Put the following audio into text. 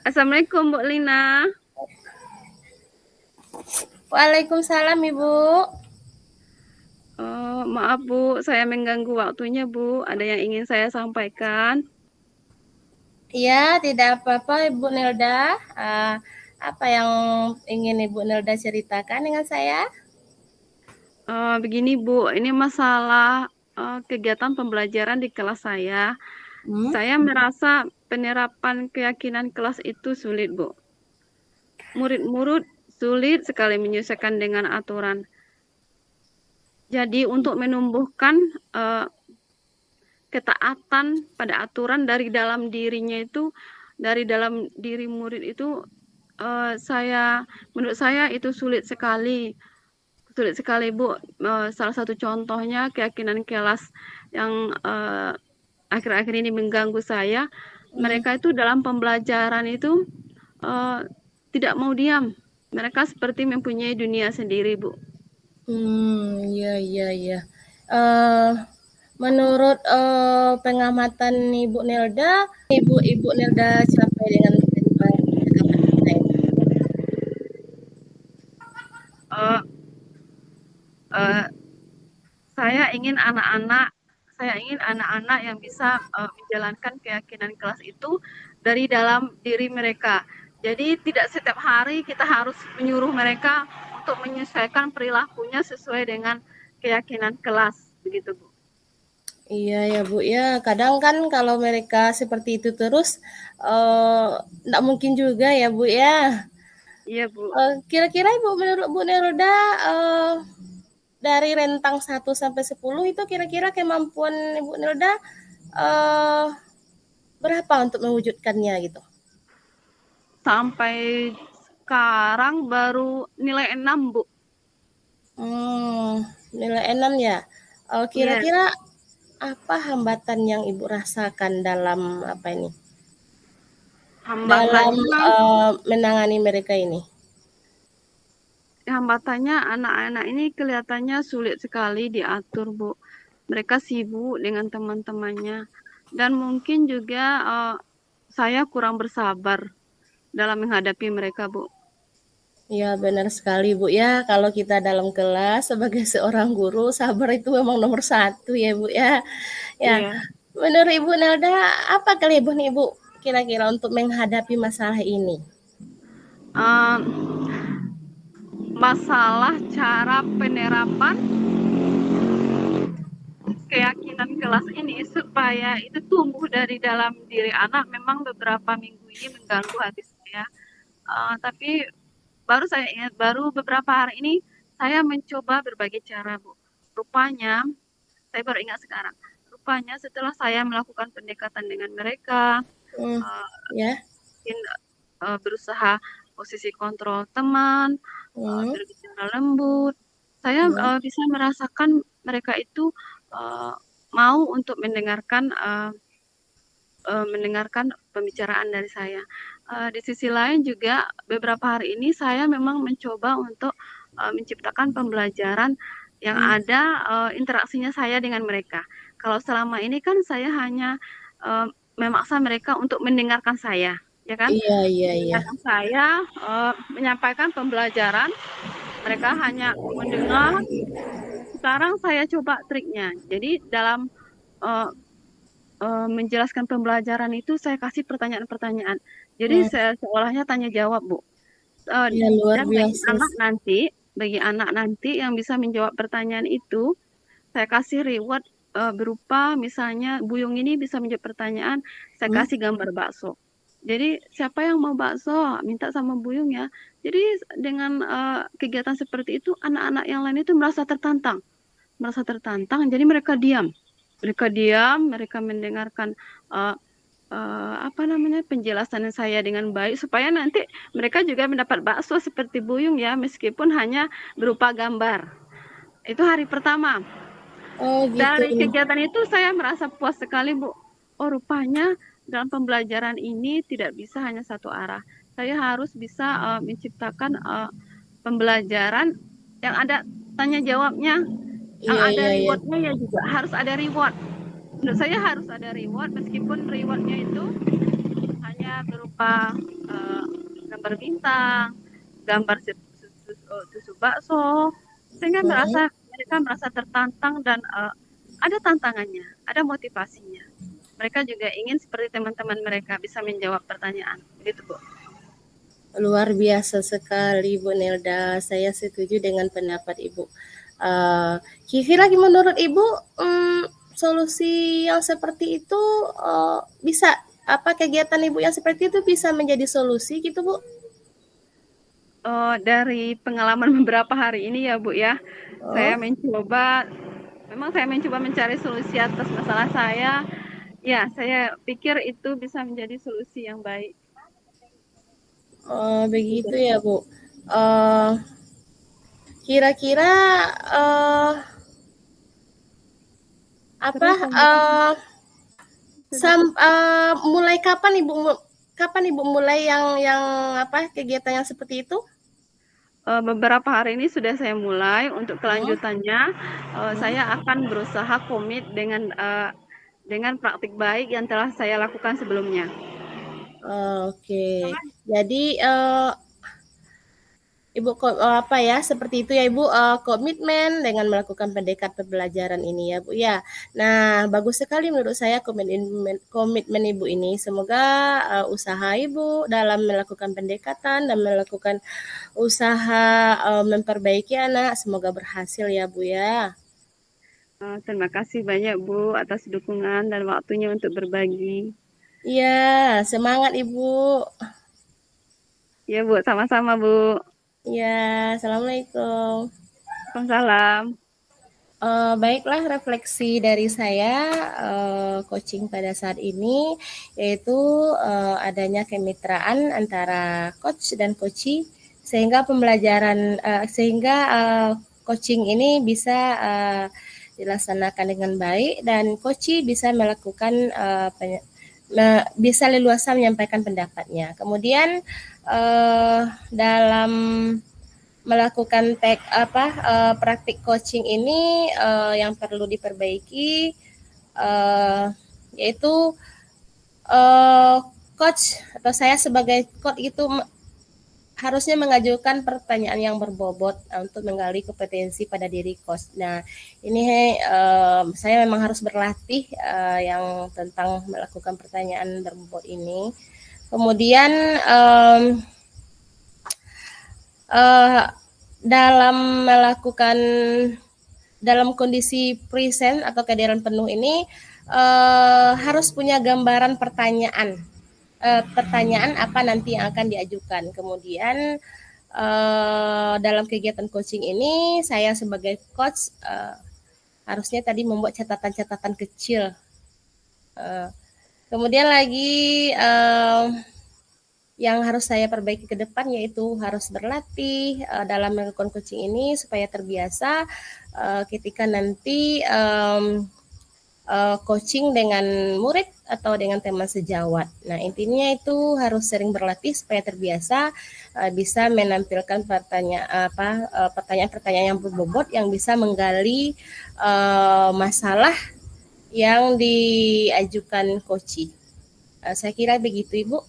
Assalamualaikum, Bu Lina. Waalaikumsalam Ibu. Maaf Bu, saya mengganggu waktunya Bu. Ada yang ingin saya sampaikan. Iya, tidak apa-apa Ibu Nelda. Apa yang ingin Ibu Nelda ceritakan dengan saya? Begini Bu, ini masalah kegiatan pembelajaran di kelas saya. Hmm? Saya merasa penerapan keyakinan kelas itu sulit Bu. Murid-murid sulit sekali menyesuaikan dengan aturan. Jadi untuk menumbuhkan ketaatan pada aturan dari dalam dirinya itu, dari dalam diri murid itu, menurut saya itu sulit sekali Bu. Salah satu contohnya keyakinan kelas yang akhir-akhir ini mengganggu saya. Hmm. Mereka itu dalam pembelajaran itu uh, tidak mau diam. Mereka seperti mempunyai dunia sendiri Bu. Iya, iya, iya. Eh, Menurut pengamatan Ibu Nelda, Ibu Nelda capai dengan penerapan kita ini. Uh, uh, saya ingin anak-anak yang bisa menjalankan keyakinan kelas itu dari dalam diri mereka. Jadi tidak setiap hari kita harus menyuruh mereka untuk menyesuaikan perilakunya sesuai dengan keyakinan kelas, begitu Bu. Iya ya Bu ya, kadang kan kalau mereka seperti itu terus, nggak mungkin juga ya Bu ya. Iya Bu. Kira-kira Ibu menurut Bu Nelda, dari rentang 1 sampai 10 itu kira-kira kemampuan Ibu Nelda, eee, berapa untuk mewujudkannya gitu? Sampai sekarang baru nilai 6 Bu. Nilai 6 ya? Iya, Kira-kira apa hambatan yang Ibu rasakan dalam apa ini, dalam, hambatannya menangani mereka ini? hambatannya anak-anak ini kelihatannya sulit sekali diatur Bu. Mereka sibuk dengan teman-temannya dan mungkin juga saya kurang bersabar dalam menghadapi mereka, Bu. Ya benar sekali Bu ya, kalau kita dalam kelas sebagai seorang guru, sabar itu memang nomor satu ya Bu ya. Ya, Iya. menurut Ibu Nelda, apa kelebihan Ibu kira-kira untuk menghadapi masalah ini? Um, Masalah cara penerapan keyakinan kelas ini supaya itu tumbuh dari dalam diri anak memang beberapa minggu ini mengganggu hati saya. Tapi saya ingat baru beberapa hari ini saya mencoba berbagai cara, Bu. Rupanya saya baru ingat sekarang. Rupanya setelah saya melakukan pendekatan dengan mereka, Hmm, uh, ya, mungkin berusaha posisi kontrol teman, hmm, berbicara lembut, saya ya, bisa merasakan mereka itu uh, mau untuk mendengarkan pembicaraan dari saya. Di sisi lain juga beberapa hari ini saya memang mencoba untuk menciptakan pembelajaran yang hmm, ada interaksinya saya dengan mereka. Kalau selama ini kan saya hanya memaksa mereka untuk mendengarkan saya, ya kan? iya, iya, iya, Mendengarkan saya menyampaikan pembelajaran, mereka hanya mendengar. Sekarang saya coba triknya. Jadi dalam uh, menjelaskan pembelajaran itu saya kasih pertanyaan-pertanyaan. Jadi hmm, saya seolahnya tanya jawab, Bu. iya luar Dan biasa. bagi anak nanti yang bisa menjawab pertanyaan itu, saya kasih reward berupa misalnya Buyung ini bisa menjawab pertanyaan, saya Hmm, kasih gambar bakso. Jadi siapa yang mau bakso, minta sama Buyung ya. Jadi dengan kegiatan seperti itu, anak-anak yang lain itu merasa tertantang, jadi mereka mendengarkan uh, apa namanya penjelasan saya dengan baik supaya nanti mereka juga mendapat bakso seperti Buyung ya meskipun hanya berupa gambar. Itu hari pertama. oh gitu. Dari kegiatan itu saya merasa puas sekali Bu. Oh rupanya dalam pembelajaran ini tidak bisa hanya satu arah. Saya harus bisa menciptakan pembelajaran yang ada tanya jawabnya, yang Iya, ada iya, iya. rewardnya ya juga harus ada reward. Menurut saya harus ada reward meskipun rewardnya itu hanya berupa uh, gambar bintang, gambar susu bakso, sehingga Hmm. mereka merasa tertantang dan ada tantangannya, ada motivasinya. Mereka juga ingin seperti teman-teman mereka bisa menjawab pertanyaan, begitu Bu. Luar biasa sekali Bu Nelda. Saya setuju dengan pendapat Ibu. Kira-kira menurut Ibu solusi yang seperti itu bisa apa kegiatan Ibu yang seperti itu bisa menjadi solusi gitu Bu? Dari pengalaman beberapa hari ini ya Bu ya, saya Oh, mencoba, memang saya mencoba mencari solusi atas masalah saya. Ya, saya pikir itu bisa menjadi solusi yang baik. begitu ya Bu. Uh, Kira-kira uh, apa Terus selanjutnya sudah mulai kapan Ibu mulai yang apa kegiatan yang seperti itu? beberapa hari ini sudah saya mulai. Untuk Hmm, kelanjutannya, hmm. saya akan berusaha komit dengan praktik baik yang telah saya lakukan sebelumnya. Oke. Jadi Ibu apa ya seperti itu ya Ibu komitmen dengan melakukan pendekat pembelajaran ini ya Bu ya. Nah, bagus sekali menurut saya komitmen Ibu ini. Semoga usaha Ibu dalam melakukan pendekatan dan melakukan usaha memperbaiki anak semoga berhasil ya Bu ya. Terima kasih banyak Bu atas dukungan dan waktunya untuk berbagi. Iya, semangat Ibu. Ya Bu, sama-sama Bu. Iya, assalamualaikum. Waalaikumsalam. Baiklah refleksi dari saya coaching pada saat ini yaitu adanya kemitraan antara coach dan coachee sehingga coaching ini bisa dilaksanakan dengan baik dan coachee bisa melakukan bisa leluasa menyampaikan pendapatnya. Kemudian dalam melakukan praktik coaching ini yang perlu diperbaiki yaitu uh, coach atau saya sebagai coach itu harusnya mengajukan pertanyaan yang berbobot untuk menggali kompetensi pada diri coach. Nah, ini saya memang harus berlatih yang tentang melakukan pertanyaan berbobot ini. Kemudian dalam melakukan dalam kondisi present atau kehadiran penuh ini harus punya gambaran pertanyaan apa nanti yang akan diajukan. Kemudian dalam kegiatan coaching ini saya sebagai coach harusnya tadi membuat catatan-catatan kecil. Kemudian lagi yang harus saya perbaiki ke depan yaitu harus berlatih dalam melakukan coaching ini supaya terbiasa ketika nanti coaching dengan murid atau dengan teman sejawat. Nah, intinya itu harus sering berlatih supaya terbiasa bisa menampilkan pertanyaan-pertanyaan yang berbobot yang bisa menggali masalah yang diajukan coaching. Saya kira begitu, Ibu.